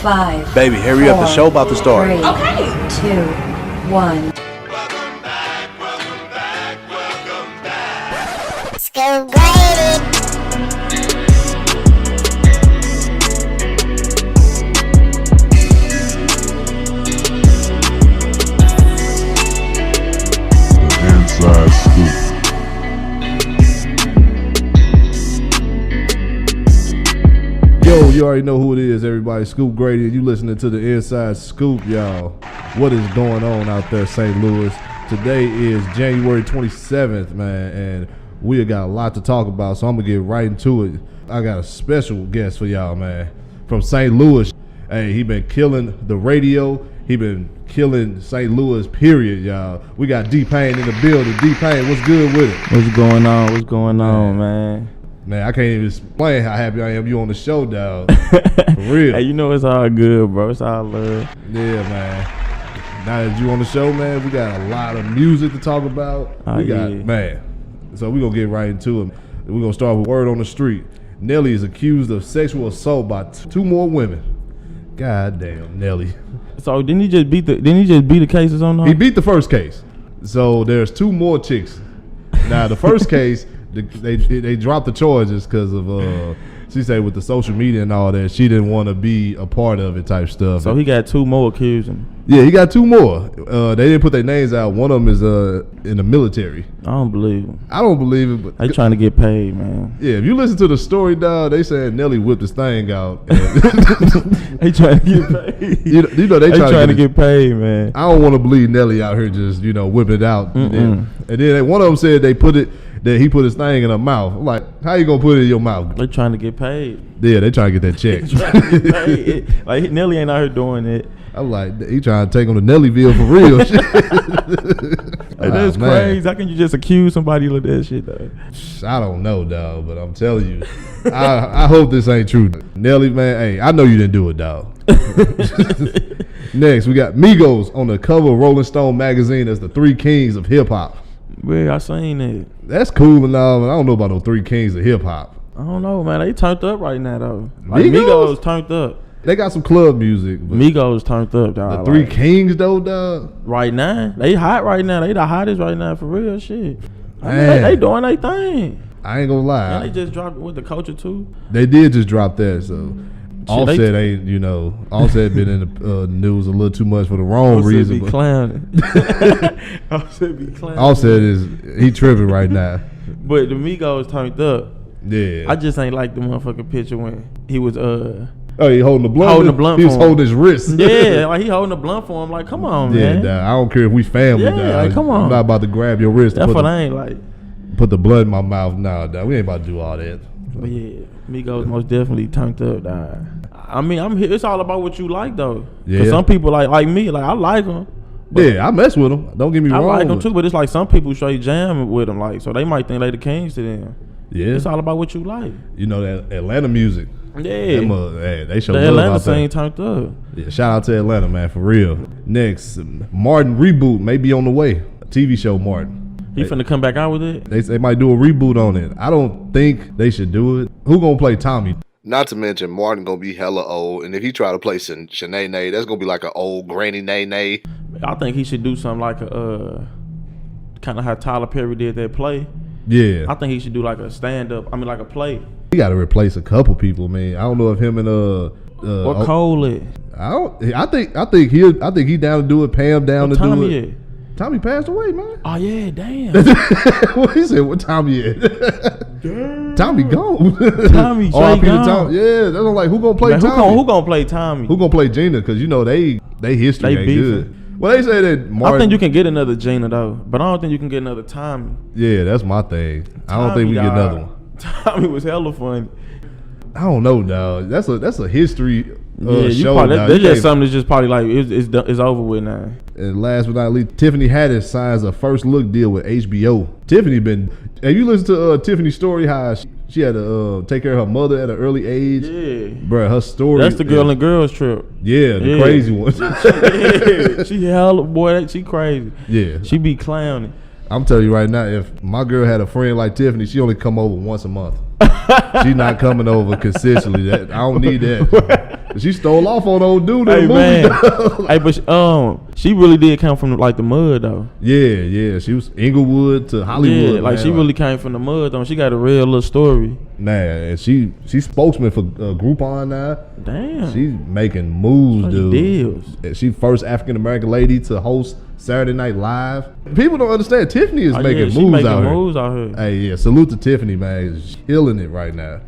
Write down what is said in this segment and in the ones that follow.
5. Baby, hurry up. The show about to start. 3, Okay. 2, 1. Inside Scoop. Yo, you already know who it is, everybody. Scoop Grady, and you listening to the Inside Scoop, y'all. What is going on out there, St. Louis? Today is January 27th, man, and we got a lot to talk about, so I'm going to get right into it. I got a special guest for y'all, man, from St. Louis. Hey, he been killing the radio. He been killing St. Louis, period, y'all. We got Paine in the building. Paine, what's good with it? What's going on? What's going on, man? Man, I can't even explain how happy I am you on the show, dog. For real. Hey, you know it's all good, bro. It's all love. Yeah, man. Now that you on the show, man, we got a lot of music to talk about. Man. So we gonna get right into it. We're gonna start with word on the street. Nelly is accused of sexual assault by 2 more women. God damn, Nelly. So didn't he just beat the cases on? He beat the first case. So there's 2 more chicks. Now the first case, they dropped the charges because of she said with the social media and all that, she didn't want to be a part of it type stuff. So he got 2 more accusing. Yeah, he got 2 more. They didn't put their names out. One of them is in the military. I don't believe him. I don't believe it, but They trying to get paid, man. yeah, if you listen to the story, dog, they said Nelly whipped his thing out. They trying to get paid. you know they trying to get paid, man. I don't want to believe Nelly out here just whipping it out. And then one of them said he put his thing in her mouth. I'm like, how you gonna put it in your mouth? They trying to get paid. Yeah, they trying to get that check. Trying to get paid. Like Nelly ain't out here doing it. I'm like, he trying to take him to Nellyville for real. Like, that's crazy. How can you just accuse somebody of that shit, though? I don't know, dog, but I'm telling you, I hope this ain't true. Nelly, man, hey, I know you didn't do it, dog. Next, we got Migos on the cover of Rolling Stone magazine as the 3 kings of hip hop. Yeah, I seen it. That's cool and all, but I don't know about no 3 kings of hip hop. I don't know, man. They turned up right now, though. Like Migos? Migos turned up. They got some club music. But Migos turned up, dog. the 3 kings, though, dog. Right now, they hot right now. They the hottest right now for real shit. I mean, Man. they doing their thing. I ain't gonna lie. And they just dropped with the Culture too. They did just drop that, so Offset they- ain't, Offset been in the news a little too much for the wrong reason. Offset be clowning. Offset be clowning. Offset he tripping right now. But the Migos turned up. Yeah. I just ain't like the motherfucking picture when he was Oh, he holding the blunt? Holding the blunt He was for him. holding his wrist. Yeah, like he holding the blunt for him. Like, come on, Yeah, man. dog. I don't care if we family, Yeah, dog. like, come on. I'm not about to grab your wrist That's and what I ain't like. put the blood in my mouth. Nah, dog. We ain't about to do all that. But yeah, Migos most definitely turned up, dog. I mean, I'm here. It's all about what you like, though. Yeah. Cause some people like me, like I like them. Yeah, I mess with them. Don't get me I wrong. like them too, but it's like some people straight jam with them, like so they might think they the kings to them. Yeah. It's all about what you like. You know that Atlanta music. Yeah, They show the love Atlanta out there. scene turned up. Yeah, shout out to Atlanta, man, for real. Next, Martin reboot may be on the way. A TV show, Martin. He finna come back out with it. They might do a reboot on it. I don't think they should do it. Who gonna play Tommy? Not to mention Martin gonna be hella old, and if he try to play Shanae, that's gonna be like an old granny nay. I think he should do something like a kind of how Tyler Perry did that play. Yeah, I think he should do like a stand up. I mean, like a play. he got to replace a couple people, man. I don't know if him and Or Cole it. I think he down to do it. Pam down to do Tommy it. at? Tommy passed away, man. Oh yeah, damn. What he said? What Tommy at? Tommy gone. Tommy straight R.I.P. to gone. Tommy. Yeah, that's like who gonna play Man, Tommy? who gonna play Tommy? Who gonna play Gina? Because they history They ain't beefing. good. Well, they say that Martin. I think you can get another Gina though, but I don't think you can get another Tommy. Yeah, that's my thing. I don't think we get another one. Tommy was hella funny. I don't know, dog. That's a history You show. probably, dog. that's You just can't- something that's just probably like it's over with now. And last but not least, Tiffany Haddish signs a first look deal with HBO. Tiffany been. Have you listened to Tiffany's story? How she had to take care of her mother at an early age. Yeah, Bruh, her story. that's the girl and girls trip. Yeah, the Yeah. crazy one. Yeah, she hella boy. She crazy. Yeah, She be clowning. I'm telling you right now, if my girl had a friend like Tiffany, she only come over once a month. She not coming over consistently. That I don't need that. She stole off on old dude in Hey the man, movie. hey, but she really did come from like the mud though. Yeah. She was Inglewood to Hollywood. Yeah, like man. she really came from the mud though. She got a real little story. Nah, and she's spokesman for Groupon now. Damn, She's making moves, like dude. deals. And she first African American lady to host Saturday Night Live. People don't understand. Tiffany is making she moves making out here. moves out here. Hey, yeah, salute to Tiffany, man. She's killing it right now.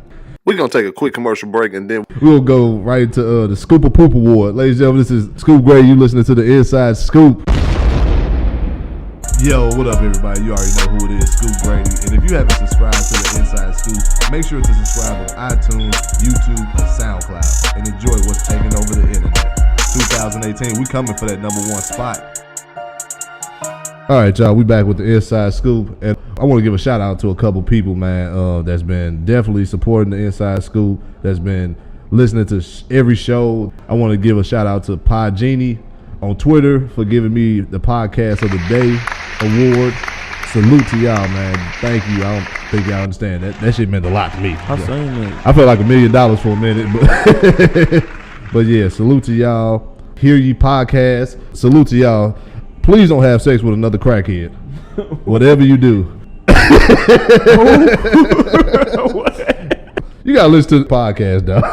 We're going to take a quick commercial break and then We'll go right into the Scoop of Poop Award. Ladies and gentlemen, this is Scoop Gray. You listening to the Inside Scoop. Yo, what up, everybody? You already know who it is, Scoop Grady. And if you haven't subscribed to the Inside Scoop, make sure to subscribe on iTunes, YouTube, and SoundCloud. And enjoy what's taking over the internet. 2018, we coming for that #1 spot. All right, y'all, we back with the Inside Scoop. And I want to give a shout out to a couple people, man, that's been definitely supporting the Inside Scoop, that's been listening to every show. I want to give a shout out to Pod Genie on Twitter for giving me the Podcast of the Day award. Salute to y'all, man. Thank you. I don't think y'all understand that. That shit meant a lot to me. I seen it. I felt like $1 million for a minute, but but yeah, salute to y'all. Hear Ye Podcast. Salute to y'all. Please don't have sex with another crackhead. Whatever you do. You gotta listen to the podcast, dog.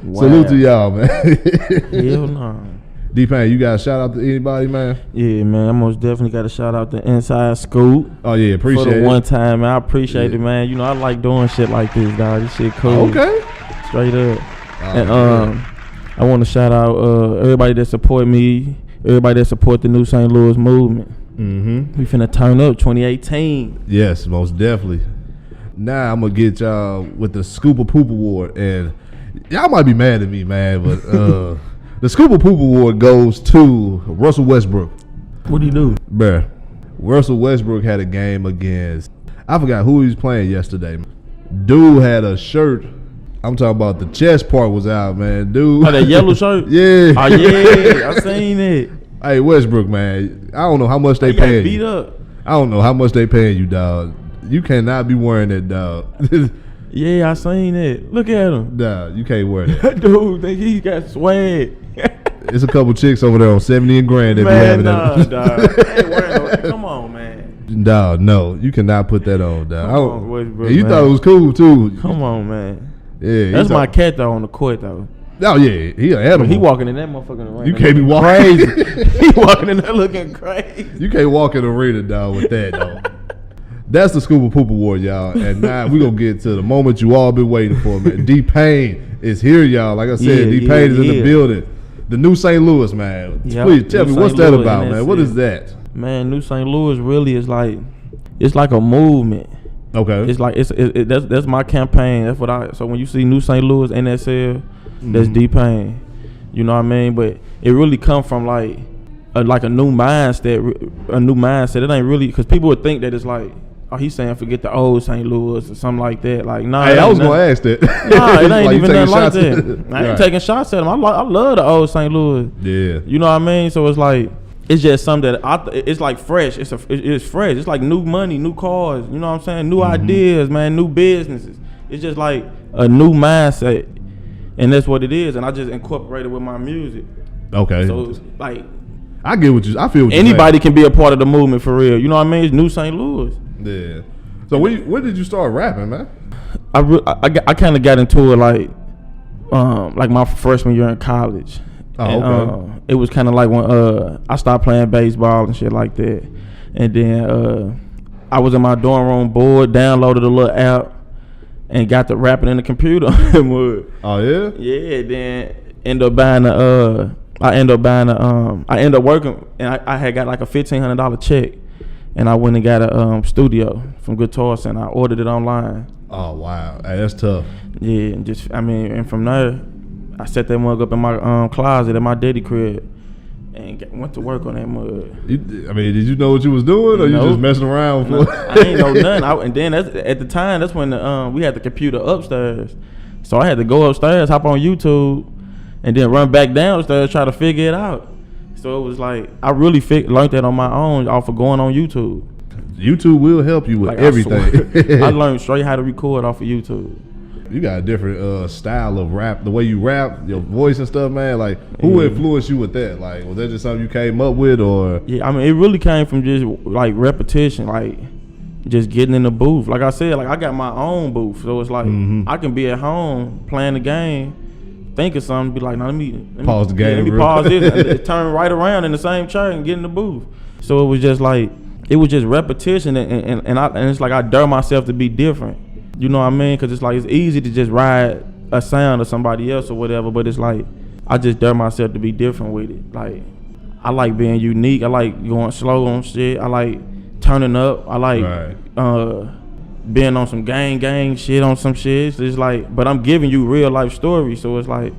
Wow. Salute to y'all, man. Hell no. D-Pain, you got a shout out to anybody, man? Yeah, man. I most definitely got to shout out the Inside Scoop. Oh yeah, appreciate for the it. one time, man. I appreciate Yeah. it, man. You know, I like doing shit like this, dog. This shit cool. Okay. Straight up. And man. I want to shout out everybody that support me, everybody that support the new St. Louis movement. Mm-hmm. We finna turn up 2018. Yes, most definitely. Now I'm gonna get y'all with the Scoop of Poop Award, and y'all might be mad at me, man, but the Scoop of Poop Award goes to Russell Westbrook. What do you do? Bruh, Russell Westbrook had a game against, I forgot who he was playing yesterday. Dude had a shirt. I'm talking about the chest part was out, man. Dude. Oh, that yellow shirt? Yeah. Oh, yeah. I seen it. Hey, Westbrook, man. I don't know how much they He got paying beat you. up. I don't know how much they paying you, dog. You cannot be wearing that, dog. Yeah, I seen it. Look at him. Dog, you can't wear that. That dude think he got swag. It's a couple chicks over there on 70 and grand that be Man, having nah, that. dog. Hey, wearing no, come on, man. Dog, no, you cannot put that on, dog. Come on, Westbrook, you man. thought it was cool too. Come on, man. Yeah, That's my cat though on the court though. Oh yeah, he an animal. He walking in that motherfucking arena. You can't be looking walking. crazy. He walking in there looking crazy. You can't walk in the arena, dog, with that, dog. That's the Scuba Poop Award, y'all. And now we gonna get to the moment you all been waiting for, man. D-Pain is here, y'all. Like I said, Yeah, D-Pain is in the yeah. building. The new St. Louis, man. Yep, Please tell New me, what's St. that Louis, about, and man? that's What it. is that? Man, New St. Louis really is like, it's like a movement. Okay. It's like that's my campaign. That's what I. So when you see New St. Louis NSL, that's D-Pain. You know what I mean? But it really come from like a new mindset. A new mindset. It ain't really because people would think that it's like, oh, he's saying forget the old St. Louis or something like that. Like, nah. Hey, I was gonna ask that. Nah, it ain't Like, you even taking nothing like shots that. at- I ain't Right. taking shots at him. I love the old St. Louis. Yeah. You know what I mean? So it's like it's just something that it's like fresh. It's fresh. It's like new money, new cars. You know what I'm saying? New ideas, man. New businesses. It's just like a new mindset, and that's what it is. And I just incorporate it with my music. Okay. So it's like I get what you. I feel what anybody can be a part of the movement for real. You know what I mean? It's New St. Louis. you're saying. Yeah. So when did you start rapping, man? I kind of got into it like my freshman year in college. Oh, And, okay. it was kind of like when I stopped playing baseball and shit like that, and then I was in my dorm room bored, downloaded a little app, and got to rapping in the computer. Oh yeah. Yeah, then ended up buying I ended up working, and I had got like a $1,500 check, and I went and got a studio from Guitar Center. I ordered it online. Oh wow. Hey, that's tough. Yeah, and and from there, I set that mug up in my closet at my daddy crib, and went to work on that mug. Did you know what you was doing, or you Nope. just messing around? No, I ain't know nothing. And then at the time, that's when we had the computer upstairs, so I had to go upstairs, hop on YouTube, and then run back downstairs, try to figure it out. So it was like I really learned that on my own off of going on YouTube. YouTube will help you with Like, everything. I learned straight how to record off of YouTube. You got a different style of rap, the way you rap, your voice and stuff, man. Like, who influenced you with that? Like, was that just something you came up with, or? Yeah, I mean, it really came from just like repetition, like just getting in the booth. Like I said, like I got my own booth, so it's like I can be at home playing the game, think of something, be like, now let me Pause the game. let me pause this, and turn right around in the same chair and get in the booth. So it was just like, it was just repetition, and it's like I dare myself to be different. You know what I mean? Because it's like, it's easy to just ride a sound of somebody else or whatever, but it's like, I just dare myself to be different with it. Like, I like being unique. I like going slow on shit. I like turning up. I like being on some gang shit, on some shit. So it's like, but I'm giving you real life stories, so it's like,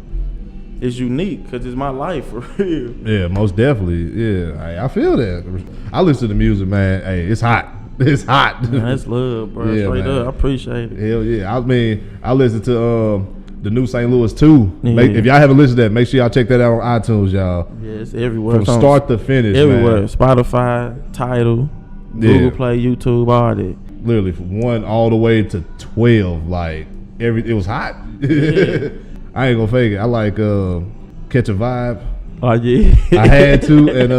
it's unique because it's my life for real. Yeah, most definitely. Yeah, I feel that. I listen to music, man. Hey, it's hot. It's hot. Man, that's love, bro. Yeah, Straight man. up. I appreciate it. Hell yeah. I mean, I listen to the new St. Louis 2. Yeah. If y'all haven't listened to that, make sure y'all check that out on iTunes, y'all. Yeah, it's everywhere. From start to finish, everywhere. man. Spotify, Tidal, Google Play, YouTube, all that. Literally from 1 all the way to 12. Like, it was hot. Yeah. I ain't gonna fake it. I like Catch a Vibe. Oh yeah. I had to, and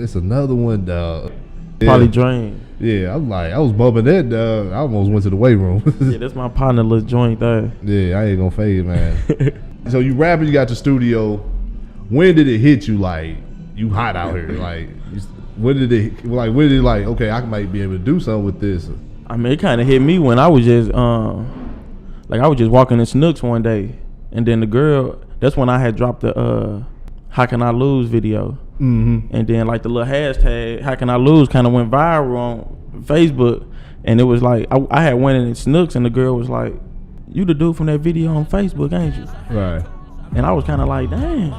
it's another one, dog. Probably Drain. Yeah, I was bumping that, dog. I almost went to the weight room. Yeah, that's my partner, little joint there. Yeah, I ain't gonna fake it, man. So you rapping, you got your studio. When did it hit you like you hot out here? Like, when did it like, okay, I might be able to do something with this? I mean, it kind of hit me when I was just like I was just walking in Snooks one day, and then the girl, that's when I had dropped the How Can I Lose video. And then like the little hashtag How Can I Lose kind of went viral on Facebook, and it was like I had went in Snooks, and the girl was like, "You the dude from that video on Facebook, ain't you?" Right. And I was kind of like, damn.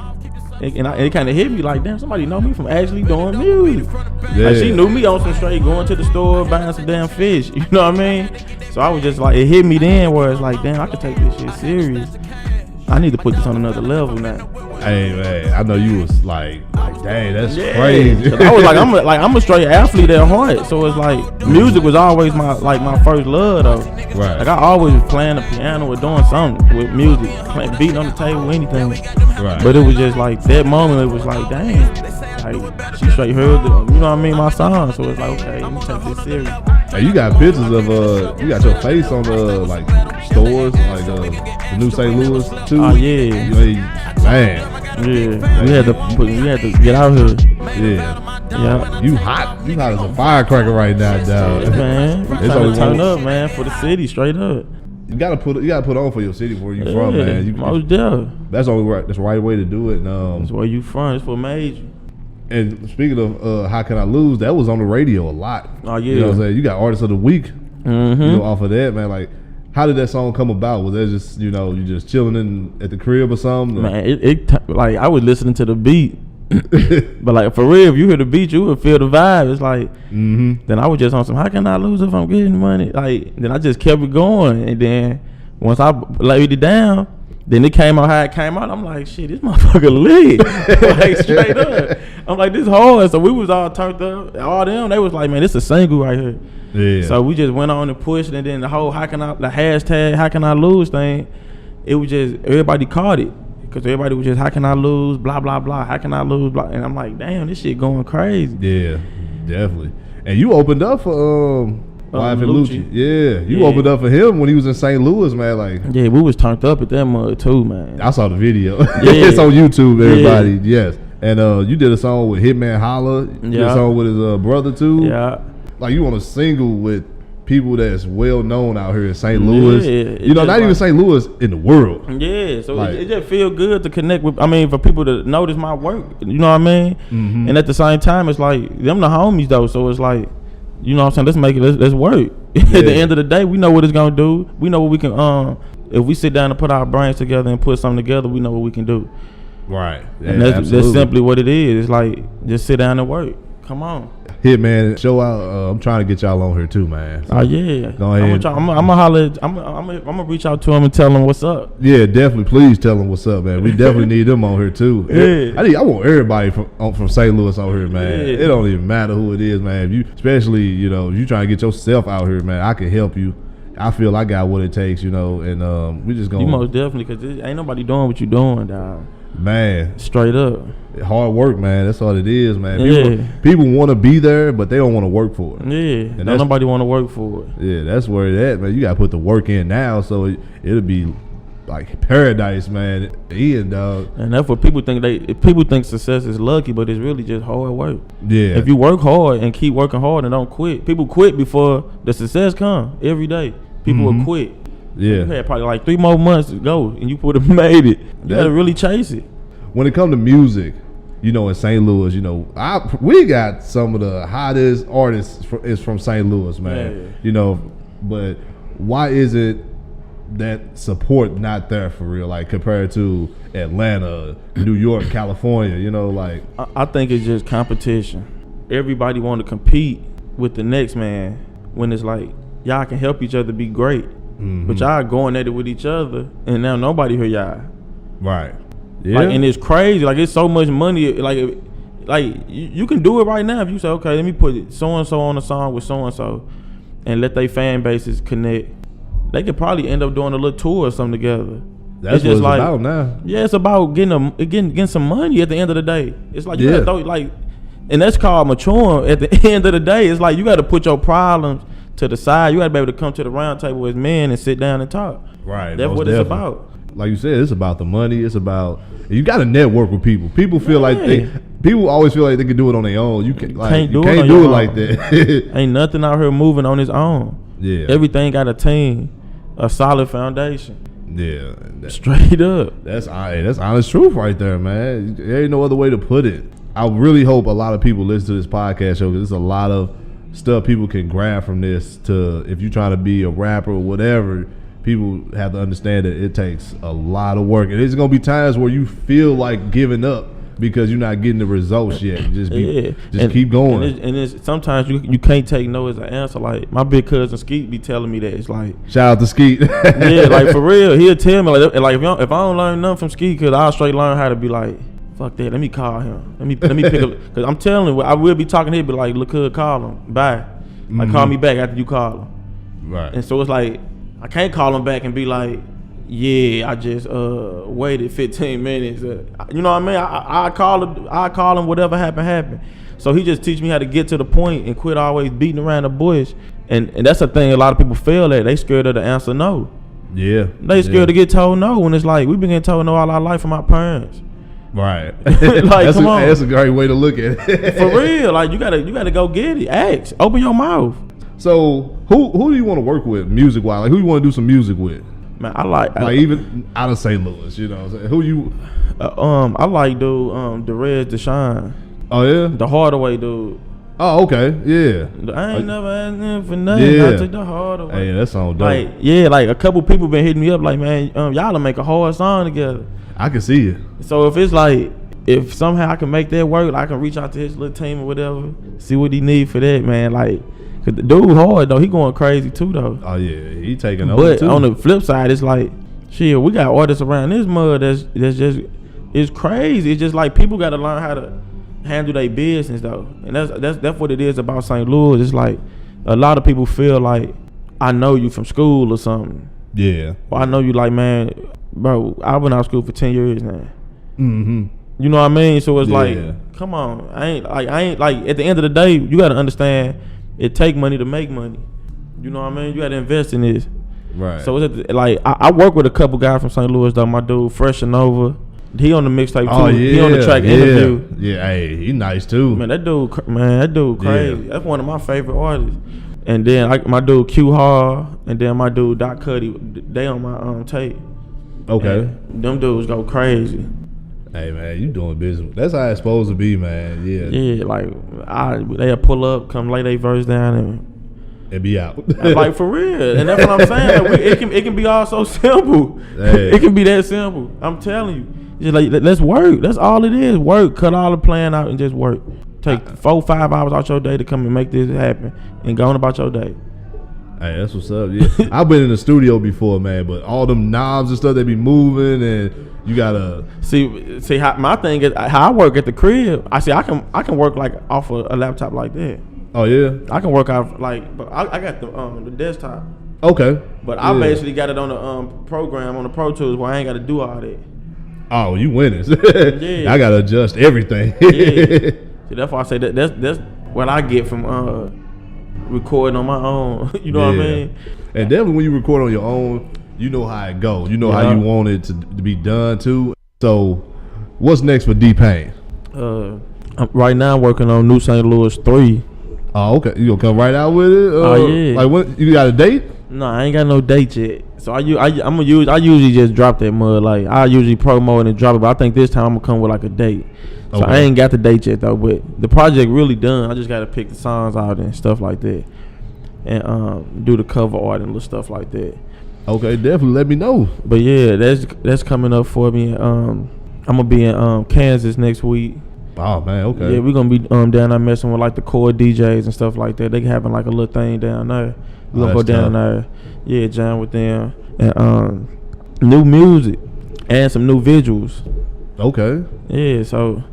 And it kind of hit me like, damn, somebody know me from actually doing music. Yeah. Like, she knew me on some straight going to the store, buying some damn fish. You know what I mean? So I was just like, it hit me then where it's like, damn, I could take this shit serious. I need to put this on another level now. Hey man, I know you was like dang, that's crazy. I was like, I'm a straight athlete at heart. So it's like, music was always my first love though. Right. Like I always was playing the piano or doing something with music, beating on the table, anything. Right. But it was just like that moment. It was like, dang, like she straight heard the, you know what I mean, my song. So it's like, okay, let me take this serious. Hey, you got pictures of you got your face on the like stores, like the new St. Louis too. Oh yeah, man. Yeah, we had to get out here. Yeah. You hot as a firecracker right now, dog. Yeah, man, we trying to turn up, man, for the city, straight up. You gotta put on for your city where you from, man. Most there. That's the right way to do it. That's where you from. It's what made you. And speaking of How Can I Lose, that was on the radio a lot. Oh yeah. You know what I'm saying? You got Artist of the Week. You know, off of that, man. Like, how did that song come about? Was that just, you know, you just chilling at the crib or something? Man, like I was listening to the beat. But like for real, if you hear the beat, you would feel the vibe. It's like, then I was just on some, how can I lose if I'm getting money? Like, then I just kept it going, and then once I laid it down, then it came out how it came out. I'm like, shit, this motherfucker lit. Like straight up. I'm like, this hard. So we was all turned up. All them, they was like, man, this a single right here. Yeah. So we just went on and pushed, and then the whole the hashtag How Can I Lose thing, it was just, everybody caught it. Because everybody was just, how can I lose, blah, blah, blah, how can I lose, blah. And I'm like, damn, this shit going crazy. Yeah, definitely. And you opened up for Yfn Lucci. Yeah, you opened up for him when he was in St. Louis, man. Like, yeah, we was turned up at that mud too, man. I saw the video. Yeah. It's on YouTube, everybody. Yes. And you did a song with Hitman Holla. You did a song with his brother too. Yeah. Like, you on a single with people that's well known out here in St. Louis. Yeah, you know, not even St. Louis, in the world. Yeah, so like, it just feel good to connect with, I mean, for people to notice my work, you know what I mean? And at the same time, it's like, them the homies though, so it's like, you know what I'm saying, let's make it, let's work. Yeah. At the end of the day, we know what it's gonna do. We know what we can, if we sit down and put our brains together and put something together, we know what we can do. Right. Yeah, and that's simply what it is. It's like, just sit down and work. Come on. Hitman, show out. I'm trying to get y'all on here too, man. So Oh yeah. go ahead. I'm gonna holler. I'm gonna reach out to him and tell him what's up. Yeah, definitely. Please tell them what's up, man. We definitely need them on here too. Yeah. I want everybody from St. Louis on here, man. Yeah. It don't even matter who it is, man. If you, especially, you know, you trying to get yourself out here, man. I can help you. I feel I got what it takes, you know, and we just gonna. You most definitely, cause ain't nobody doing what you doing, dog. Man, Straight up. hard work, man. That's all it is, man. Yeah. People want to be there, but they don't want to work for it. Yeah. And Don't nobody want to work for it. Yeah, that's where it at, man. You gotta put the work in now, so it'll be like paradise, man. Ian, dog. And that's what people think. People think success is lucky, but it's really just hard work. Yeah. If you work hard and keep working hard and don't quit, people quit before the success come. Every day, people will quit. You Yeah. had probably like 3 more months to go, and you would have made it. You gotta really chase it. When it comes to music, you know, in St. Louis, you know, we got some of the hottest artists is from St. Louis, man. Yeah. You know, but why is it that support not there for real, like compared to Atlanta, New York, California? You know, like I think it's just competition. Everybody want to compete with the next man when it's like y'all can help each other be great, but y'all going at it with each other, and now nobody hear y'all. right. Yeah. Like, and it's crazy. Like, it's so much money. Like you can do it right now if you say, okay, let me put so and so on a song with so and so, and let their fan bases connect. They could probably end up doing a little tour or something together. That's it's what just it's like, about now. Yeah, it's about getting some money at the end of the day. It's like you Yeah. gotta throw, like, and that's called maturing. At the end of the day, it's like you got to put your problems to the side. You got to be able to come to the round table as men and sit down and talk. Right. That's most what definitely. it's about. Like you said, it's about the money. It's about you got to network with people. People feel like Yeah. people always feel like they can do it on their own. You can't do it on do your it like own. that. Ain't nothing out here moving on its own. Yeah. Everything got a team, a solid foundation. Yeah. Straight up. That's honest truth right there, man. There ain't no other way to put it. I really hope a lot of people listen to this podcast show because there's a lot of stuff people can grab from this. To if you're trying to be a rapper or whatever, people have to understand that it takes a lot of work, and there's gonna be times where you feel like giving up because you're not getting the results yet. Just keep going. And it's sometimes you can't take no as an answer. Like my big cousin Skeet be telling me that it's like, Shout out to Skeet. yeah, like for real, he'll tell me like if I don't learn nothing from Skeet, cause I'll straight learn how to be like, fuck that, let me call him. Let me pick up, cause I'm telling you, I will be talking to him, be like, look, call him, bye. Like call me back after you call him. Right. And so it's like I can't call him back and be like, yeah, I just waited 15 minutes. You know what I mean? I call him whatever happened. So he just teach me how to get to the point and quit always beating around the bush. And that's the thing a lot of people fail at. They scared of the answer no. Yeah. They scared to get told no when it's like we've been getting told no all our life from our parents. Right. Like, come on. That's a great way to look at it. For real, like you gotta go get it. Ask, open your mouth. So who do you want to work with music wise? Like who you want to do some music with? Man, I like Even out of St. Louis, you know what I'm saying? Who you? I like dude Derez Deshaun, Oh yeah. the Hardaway dude. Oh okay. Yeah. I ain't never asked him for nothing. Yeah. I took the Hardaway. Hey, that song dope. Like yeah, like a couple people been hitting me up like, man, y'all make a hard song together. I can see it. So if it's like, if somehow I can make that work, I can reach out to his little team or whatever, see what he need for that, man. Like, cause the dude hard though, he going crazy too though. Oh yeah, he taking over But too. on the flip side, it's like, shit, we got artists around this mud that's just, it's crazy. It's just like people got to learn how to handle their business though, and that's what it is about St. Louis. It's like a lot of people feel like I know you from school or something. Yeah. Or I know you like, man, bro, I've been out of school for 10 years now. Mm-hmm. You know what I mean? So it's Yeah. like, come on, I ain't like at the end of the day, you got to understand it take money to make money. You know what I mean? You got to invest in this. Right. So it's like I work with a couple guys from St. Louis though. My dude Fresh and Nova, he on the mixtape too. Oh yeah. He on the track Interview. Yeah. Hey, he nice too. Man, that dude crazy. Yeah. That's one of my favorite artists. And then my dude Q Hall, and then my dude Doc Cuddy, they on my tape. Okay. And them dudes go crazy. Hey man, you doing business. That's how it's supposed to be, man. Yeah. Yeah, like they'll pull up, come lay their verse down, And be out. and like for real. And that's what I'm saying. Like, it can be all so simple. Hey. It can be that simple. I'm telling you. Just like let's work. That's all it is. Work. Cut all the plan out and just work. Take 4-5 hours out your day to come and make this happen and go on about your day. Hey, that's what's up. Yeah, I've been in the studio before, man, but all them knobs and stuff, they be moving, and you gotta see how my thing is. How I work at the crib, I can work like off of a laptop like that. Oh yeah, I can work off like, but I got the desktop. Okay, but I basically got it on the program on the Pro Tools where I ain't got to do all that. Oh, you winners. Yeah, I gotta adjust everything. Yeah, see, that's why I say that's what I get from recording on my own. You know what I mean? And definitely when you record on your own, you know how it goes. You know how you want it to be done too. So, what's next for D-Paine? Right now, I'm working on New St. Louis 3. Oh, okay. You gonna come right out with it? Yeah. Like, when you got a date? No, I ain't got no date yet. So I usually just drop that mud. Like I usually promo it and drop it, but I think this time I'm gonna come with like a date. So I ain't got the date yet though, but the project really done. I just gotta pick the songs out and stuff like that, and do the cover art and little stuff like that. Okay, definitely let me know. But yeah, that's coming up for me. I'm gonna be in Kansas next week. Oh man, okay. Yeah, we're gonna be down there messing with like the core DJs and stuff like that. They having like a little thing down there. We're gonna go down there, yeah, jam with them, and new music and some new visuals. Okay. Yeah, so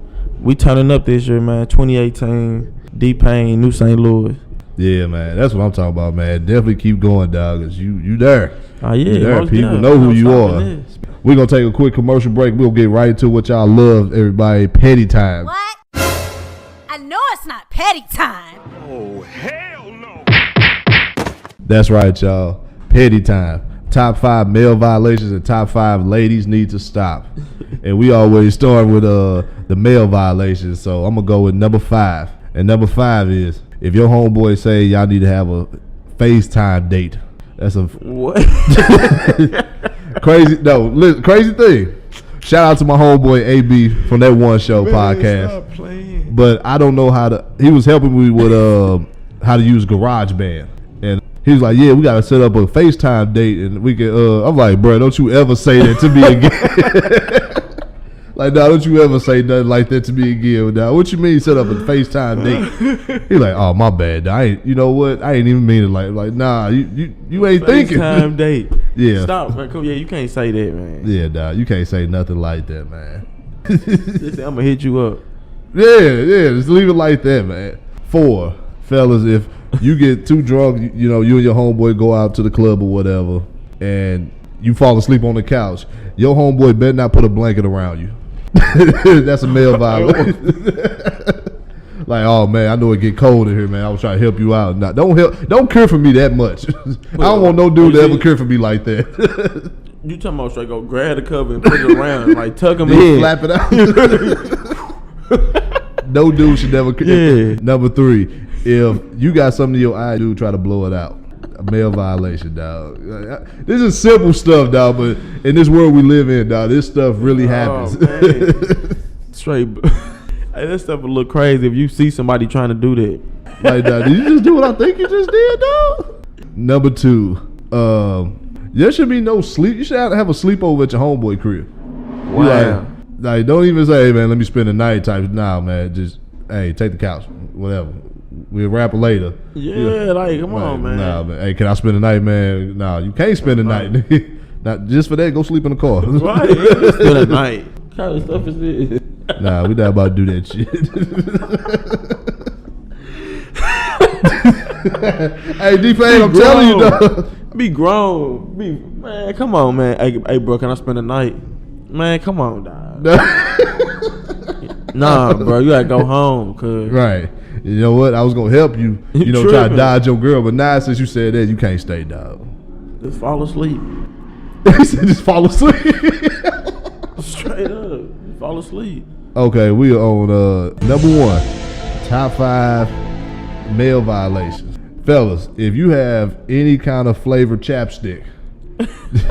we turning up this year, man. 2018, D-Paine, New St. Louis. Yeah, man, that's what I'm talking about, man. Definitely keep going, dog, cause you there. Oh yeah, you there. People know who you are. We're gonna take a quick commercial break. We'll get right into what y'all love, everybody. Petty time. What? I know it's not petty time. Oh, hell no. That's right, y'all. Petty time. Top 5 male violations and top 5 ladies need to stop. And we always start with the male violations. So I'm gonna go with number 5. And number 5 is if your homeboy say y'all need to have a FaceTime date. That's a what? crazy thing. Shout out to my homeboy AB from that One Show podcast. Stop playing. But I don't know how to. He was helping me with how to use GarageBand, and he was like, "Yeah, we gotta set up a FaceTime date, and we can." I'm like, "Bro, don't you ever say that to me again." Like, nah, don't you ever say nothing like that to me again. Nah, what you mean set up a FaceTime date? He like, oh, my bad. I ain't, you know what? I ain't even mean it like nah, you ain't thinking. FaceTime date. Yeah. Stop, man. Come, yeah, you can't say that, man. Yeah, nah, you can't say nothing like that, man. Just say, I'm gonna hit you up. Yeah, just leave it like that, man. 4, fellas, if you get too drunk, you know, you and your homeboy go out to the club or whatever, and you fall asleep on the couch, your homeboy better not put a blanket around you. That's a male violation. Like, oh man, I know it get cold in here, man. I was trying to help you out. Nah, don't care for me that much. I don't want no dude to ever care for me like that. You talking about straight go grab the cover and put it around, like tuck him in, flap it out. No dude should never care. Yeah. Number 3, if you got something in your eye, dude, try to blow it out. A male violation, dog. This is simple stuff, dog, but in this world we live in, dog, this stuff really happens. Straight. Hey, that stuff would look crazy if you see somebody trying to do that. Like, dog, did you just do what I think you just did, dog? Number 2, there should be no sleep. You should have a sleepover at your homeboy crib. Wow. Like, don't even say, hey, man, let me spend the night type. Nah, man, just, hey, take the couch, whatever. We'll rap it later. Yeah, like, come on, man. Nah, man. Hey, can I spend the night, man? Nah, you can't spend the night. Not just for that, go sleep in the car. Right, spend the night. What kind of stuff is this? Nah, we not about to do that shit. Hey, D-Paine, I'm telling you, dog. Be grown. Man, come on, man. Hey, bro, can I spend the night? Man, come on, dog. Nah, bro, you gotta go home, cuz. Right. You know what? I was gonna help you, you know, try to dodge your girl, but now since you said that, you can't stay, dog. Just fall asleep. He said just fall asleep. Straight up. Fall asleep. Okay, we are on number 1, top 5 male violations. Fellas, if you have any kind of flavored chapstick,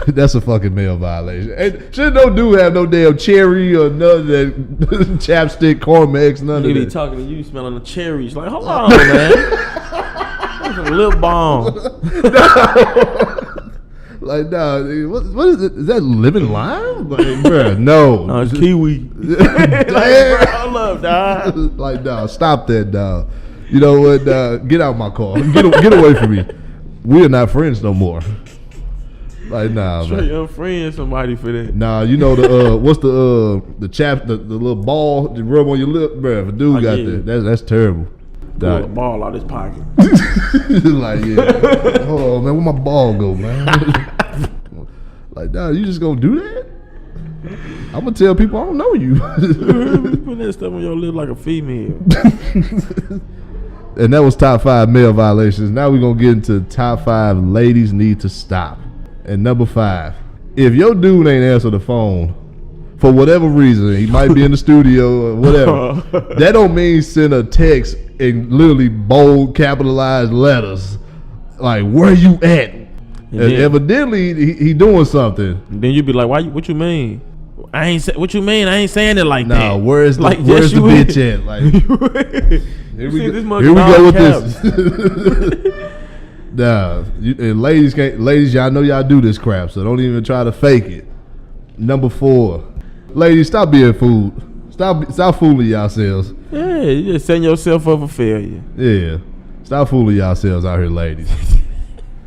that's a fucking male violation. And should no dude have no damn cherry or none of that chapstick, Cormex, none of that. He be talking to you smelling the cherries. Like, hold on, man. That's a lip balm. Like, nah, what is it? Is that living lime? Like, bruh, no. Kiwi. Damn. Hold up, dog. Like, nah, stop that, dog. You know what? Get out my car. Get away from me. We are not friends no more. Like, nah, Straight man. unfriend somebody for that. Nah, you know what's the little ball that rub on your lip, bruh. If a dude got yeah. that, that's terrible. Pull a Dog. ball out his pocket. Like, yeah. Hold on, man. Where my ball go, man? Like, nah, you just gonna do that? I'm gonna tell people I don't know you. You putting that stuff on your lip like a female. And that was top 5 male violations. Now we're gonna get into top 5 ladies need to stop. And number 5, if your dude ain't answer the phone for whatever reason, he might be in the studio or whatever, that don't mean send a text in literally bold capitalized letters like, where you at? And evidently he doing something. Then you be like, why? What you mean? What you mean? I ain't saying it like that. Nah, where's the bitch at? Like, here we go with this. Nah, and ladies, y'all know y'all do this crap, so don't even try to fake it. Number 4, ladies, stop being fooled. Stop fooling yourselves. Yeah, you just setting yourself up for failure. Yeah, stop fooling yourselves out here, ladies.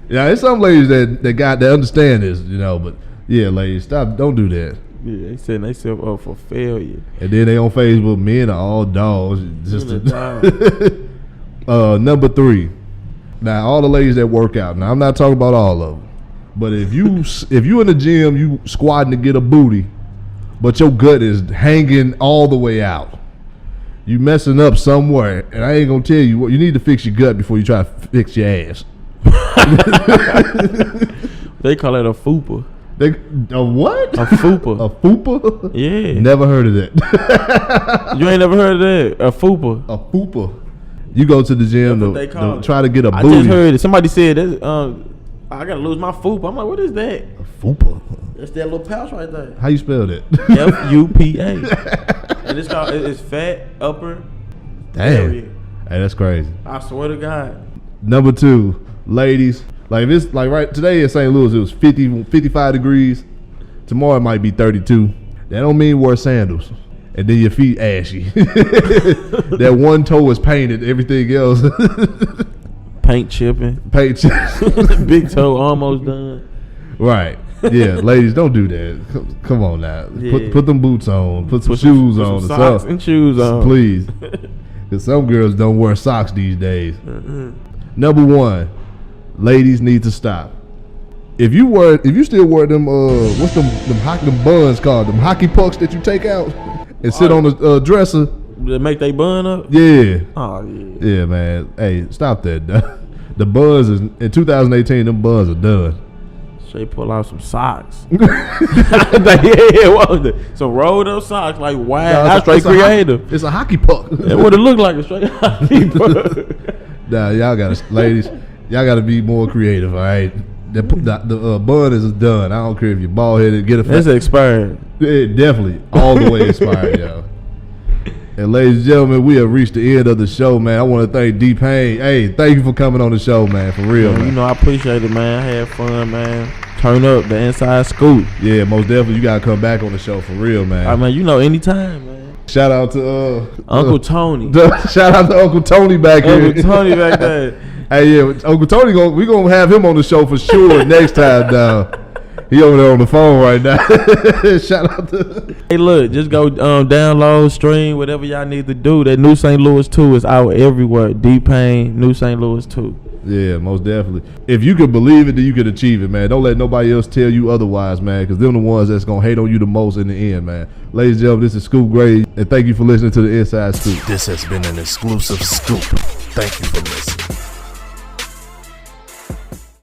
Yeah, there's some ladies that understand this, you know, but yeah, ladies, don't do that. Yeah, they setting themselves up for failure. And then they on Facebook, men are all dogs. Just number 3. Now, all the ladies that work out. Now, I'm not talking about all of them, but if you in the gym, you squatting to get a booty, but your gut is hanging all the way out, you messing up somewhere, and I ain't gonna tell you what you need to fix your gut before you try to fix your ass. They call it a fupa. A what? A fupa. A fupa? Yeah. Never heard of that. You ain't never heard of that? A fupa. A fupa. You go to the gym to try to get a booty. I just heard it. Somebody said that. I gotta lose my fupa. I'm like, what is that? A fupa. That's that little pouch right there. How you spell that? FUPA. And it's fat upper. Damn. Area. Hey, that's crazy. I swear to God. Number 2, ladies. Like, if it's like right today in St. Louis, it was 55 degrees. Tomorrow it might be 32. That don't mean wear sandals. And then your feet ashy. That one toe is painted. Everything else. Paint chipping. Big toe almost done. Right. Yeah, ladies, don't do that. Come on now. Yeah. Put them boots on. Put some shoes on. Some socks and shoes on. Please. Because some girls don't wear socks these days. Number 1, ladies need to stop. If you still wear them what's them buns called? Them hockey pucks that you take out and sit on the dresser. They make they bun up? Yeah. Oh yeah. Yeah, man. Hey, stop that. The buns is in 2018, them buns are done. Straight pull out some socks. What was it? Some rolled up socks, like wow. That's straight creative. It's a hockey puck. That's what it looked like, a straight hockey puck. Nah, ladies, y'all gotta be more creative, all right? The bun is done. I don't care if you're bald headed. Get a. It's expired. It definitely all the way expired, y'all. And ladies and gentlemen, we have reached the end of the show, man. I want to thank D Paine. Hey, thank you for coming on the show, man. For real, man. You know, I appreciate it, man. I had fun, man. Turn up the inside scoop. Yeah, most definitely. You gotta come back on the show for real, man. I mean, you know, anytime, man. Shout out to Uncle Tony. Shout out to Uncle Tony back here. Uncle Tony back there. Hey, yeah, Uncle Tony, we gonna have him on the show for sure next time, dog. He over there on the phone right now. Shout out to. Hey, look, just go download, stream, whatever y'all need to do. That New St. Louis 2 is out everywhere. D Paine, New St. Louis 2. Yeah, most definitely. If you could believe it, then you could achieve it, man. Don't let nobody else tell you otherwise, man, because they're the ones that's going to hate on you the most in the end, man. Ladies and gentlemen, this is Scoop Grade, and thank you for listening to the Inside Scoop. This has been an exclusive scoop. Thank you for listening.